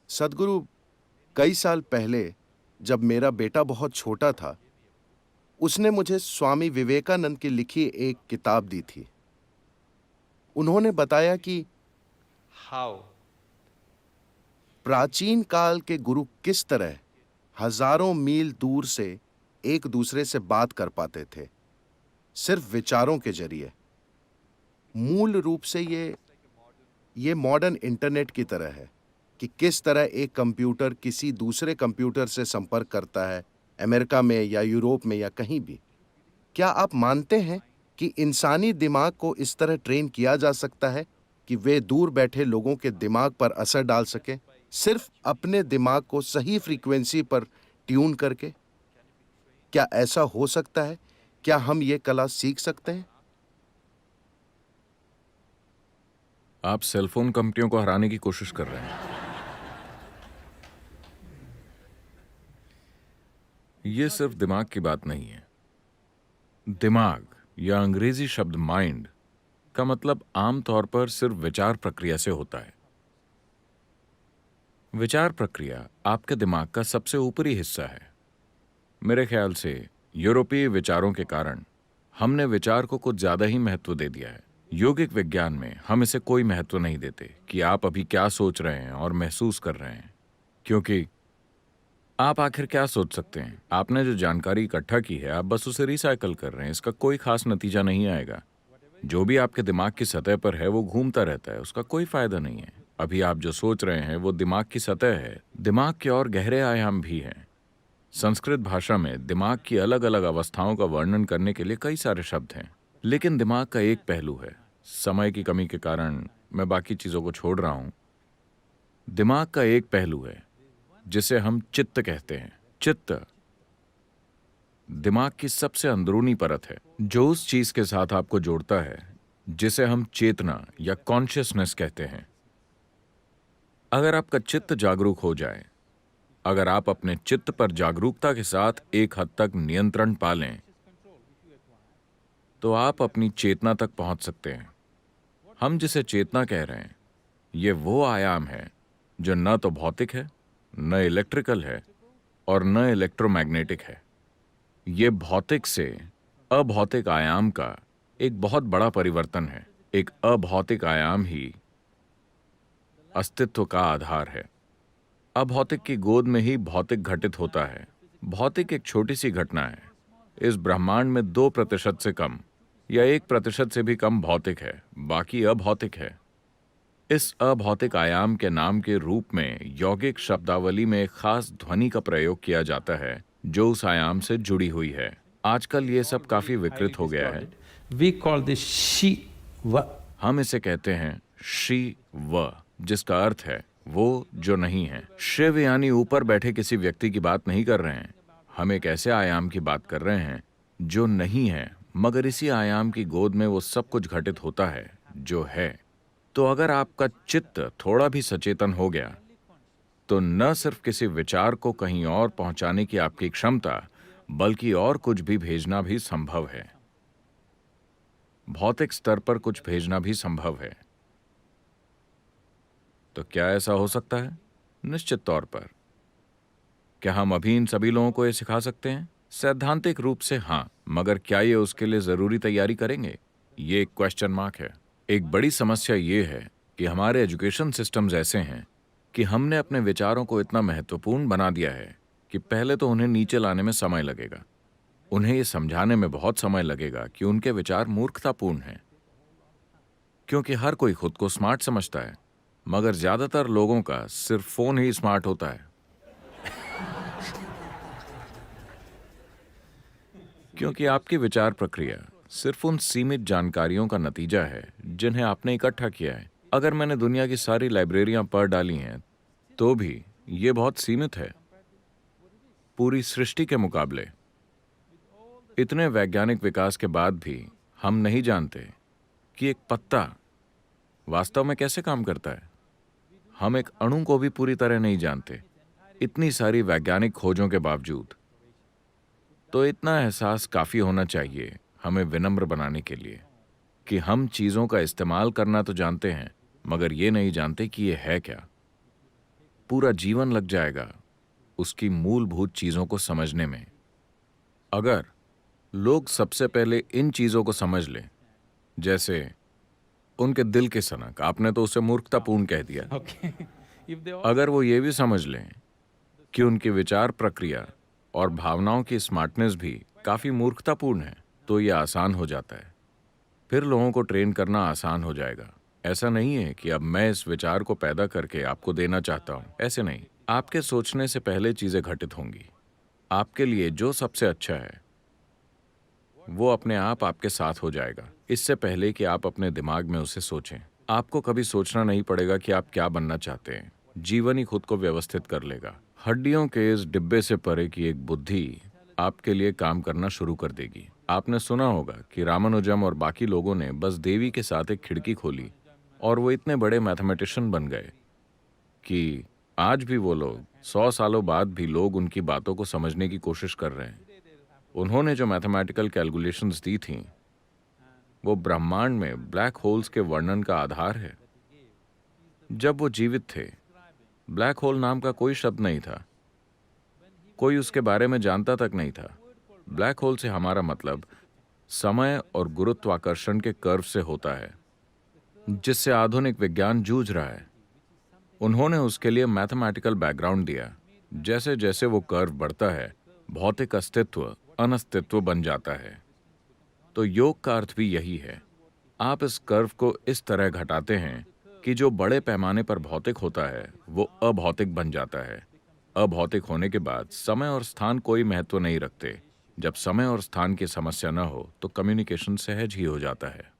सदगुरु, कई साल पहले जब मेरा बेटा बहुत छोटा था, उसने मुझे स्वामी विवेकानंद की लिखी एक किताब दी थी। उन्होंने बताया कि How? प्राचीन काल के गुरु किस तरह हजारों मील दूर से एक दूसरे से बात कर पाते थे, सिर्फ विचारों के जरिए। मूल रूप से ये मॉडर्न इंटरनेट की तरह है कि किस तरह एक कंप्यूटर किसी दूसरे कंप्यूटर से संपर्क करता है, अमेरिका में या यूरोप में या कहीं भी। क्या आप मानते हैं कि इंसानी दिमाग को इस तरह ट्रेन किया जा सकता है कि वे दूर बैठे लोगों के दिमाग पर असर डाल सके, सिर्फ अपने दिमाग को सही फ्रीक्वेंसी पर ट्यून करके? क्या ऐसा हो सकता है? क्या हम ये कला सीख सकते हैं? आप सेलफोन कंपनियों को हराने की कोशिश कर रहे हैं। यह सिर्फ दिमाग की बात नहीं है। दिमाग या अंग्रेजी शब्द माइंड का मतलब आमतौर पर सिर्फ विचार प्रक्रिया से होता है। विचार प्रक्रिया आपके दिमाग का सबसे ऊपरी हिस्सा है। मेरे ख्याल से यूरोपीय विचारों के कारण हमने विचार को कुछ ज्यादा ही महत्व दे दिया है। योगिक विज्ञान में हम इसे कोई महत्व नहीं देते कि आप अभी क्या सोच रहे हैं और महसूस कर रहे हैं, क्योंकि आप आखिर क्या सोच सकते हैं? आपने जो जानकारी इकट्ठा की है, आप बस उसे रिसाइकल कर रहे हैं। इसका कोई खास नतीजा नहीं आएगा। जो भी आपके दिमाग की सतह पर है वो घूमता रहता है, उसका कोई फायदा नहीं है। अभी आप जो सोच रहे हैं वो दिमाग की सतह है। दिमाग के और गहरे आयाम भी हैं। संस्कृत भाषा में दिमाग की अलग अलग अवस्थाओं का वर्णन करने के लिए कई सारे शब्द हैं, लेकिन दिमाग का एक पहलू है। समय की कमी के कारण मैं बाकी चीजों को छोड़ रहा हूं। दिमाग का एक पहलू है जिसे हम चित्त कहते हैं। चित्त दिमाग की सबसे अंदरूनी परत है, जो उस चीज के साथ आपको जोड़ता है जिसे हम चेतना या कॉन्शियसनेस कहते हैं। अगर आपका चित्त जागरूक हो जाए, अगर आप अपने चित्त पर जागरूकता के साथ एक हद तक नियंत्रण पा लें, तो आप अपनी चेतना तक पहुंच सकते हैं। हम जिसे चेतना कह रहे हैं, ये वो आयाम है जो न तो भौतिक है, न इलेक्ट्रिकल है और न इलेक्ट्रोमैग्नेटिक है। ये भौतिक से अभौतिक आयाम का एक बहुत बड़ा परिवर्तन है। एक अभौतिक आयाम ही अस्तित्व का आधार है। अभौतिक की गोद में ही भौतिक घटित होता है। भौतिक एक छोटी सी घटना है। इस ब्रह्मांड में 2% से कम या 1% से भी कम भौतिक है, बाकी अभौतिक है। इस अभौतिक आयाम के नाम के रूप में यौगिक शब्दावली में एक खास ध्वनि का प्रयोग किया जाता है जो उस आयाम से जुड़ी हुई है। आजकल ये सब काफी विकृत हो गया है। We call this Shiva. हम इसे कहते हैं शिव, जिसका अर्थ है वो जो नहीं है। शिव यानी ऊपर बैठे किसी व्यक्ति की बात नहीं कर रहे हैं। हम एक ऐसे आयाम की बात कर रहे हैं जो नहीं है, मगर इसी आयाम की गोद में वो सब कुछ घटित होता है जो है। तो अगर आपका चित्त थोड़ा भी सचेतन हो गया, तो न सिर्फ किसी विचार को कहीं और पहुंचाने की आपकी क्षमता, बल्कि और कुछ भी भेजना भी संभव है। भौतिक स्तर पर कुछ भेजना भी संभव है। तो क्या ऐसा हो सकता है? निश्चित तौर पर। क्या हम अभी इन सभी लोगों को ये सिखा सकते हैं? सैद्धांतिक रूप से हाँ, मगर क्या ये उसके लिए जरूरी तैयारी करेंगे? ये एक क्वेश्चन मार्क है। एक बड़ी समस्या ये है कि हमारे एजुकेशन सिस्टम्स ऐसे हैं कि हमने अपने विचारों को इतना महत्वपूर्ण बना दिया है कि पहले तो उन्हें नीचे लाने में समय लगेगा। उन्हें ये समझाने में बहुत समय लगेगा कि उनके विचार मूर्खतापूर्ण हैं, क्योंकि हर कोई खुद को स्मार्ट समझता है, मगर ज्यादातर लोगों का सिर्फ फोन ही स्मार्ट होता है। क्योंकि आपकी विचार प्रक्रिया सिर्फ उन सीमित जानकारियों का नतीजा है जिन्हें आपने इकट्ठा किया है। अगर मैंने दुनिया की सारी लाइब्रेरियां पढ़ डाली हैं, तो भी ये बहुत सीमित है पूरी सृष्टि के मुकाबले। इतने वैज्ञानिक विकास के बाद भी हम नहीं जानते कि एक पत्ता वास्तव में कैसे काम करता है। हम एक अणु को भी पूरी तरह नहीं जानते, इतनी सारी वैज्ञानिक खोजों के बावजूद। तो इतना एहसास काफी होना चाहिए हमें विनम्र बनाने के लिए कि हम चीजों का इस्तेमाल करना तो जानते हैं, मगर ये नहीं जानते कि ये है क्या। पूरा जीवन लग जाएगा उसकी मूलभूत चीजों को समझने में। अगर लोग सबसे पहले इन चीजों को समझ लें, जैसे उनके दिल के सनक, आपने तो उसे मूर्खतापूर्ण कह दिया, Okay. If they all अगर वो ये भी समझ लें कि उनकी विचार प्रक्रिया और भावनाओं की स्मार्टनेस भी काफी मूर्खतापूर्ण है, तो ये आसान हो जाता है। फिर लोगों को ट्रेन करना आसान हो जाएगा। ऐसा नहीं है कि अब मैं इस विचार को पैदा करके आपको देना चाहता हूं, ऐसे नहीं। आपके सोचने से पहले चीजें घटित होंगी। आपके लिए जो सबसे अच्छा है वो अपने आप आपके साथ हो जाएगा, इससे पहले कि आप अपने दिमाग में उसे सोचें। आपको कभी सोचना नहीं पड़ेगा कि आप क्या बनना चाहते हैं। जीवन ही खुद को व्यवस्थित कर लेगा। हड्डियों के इस डिब्बे से परे की एक बुद्धि आपके लिए काम करना शुरू कर देगी। आपने सुना होगा कि रामानुजम और बाकी लोगों ने बस देवी के साथ एक खिड़की खोली और वो इतने बड़े मैथमेटिशियन बन गए कि आज भी वो लोग 100 सालों बाद भी लोग उनकी बातों को समझने की कोशिश कर रहे हैं। उन्होंने जो मैथमेटिकल कैलकुलेशंस दी थीं, वो ब्रह्मांड में ब्लैक होल्स के वर्णन का आधार है। जब वो जीवित थे, ब्लैक होल नाम का कोई शब्द नहीं था, कोई उसके बारे में जानता तक नहीं था। ब्लैक होल से हमारा मतलब समय और गुरुत्वाकर्षण के कर्व से होता है, जिससे आधुनिक विज्ञान जूझ रहा है। उन्होंने उसके लिए मैथमेटिकल बैकग्राउंड दिया। जैसे जैसे वो कर्व बढ़ता है, भौतिक अस्तित्व अनस्तित्व बन जाता है। तो योग का अर्थ भी यही है। आप इस कर्व को इस तरह घटाते हैं कि जो बड़े पैमाने पर भौतिक होता है वो अभौतिक बन जाता है। अभौतिक होने के बाद समय और स्थान कोई महत्व नहीं रखते। जब समय और स्थान की समस्या न हो तो कम्युनिकेशन सहज ही हो जाता है।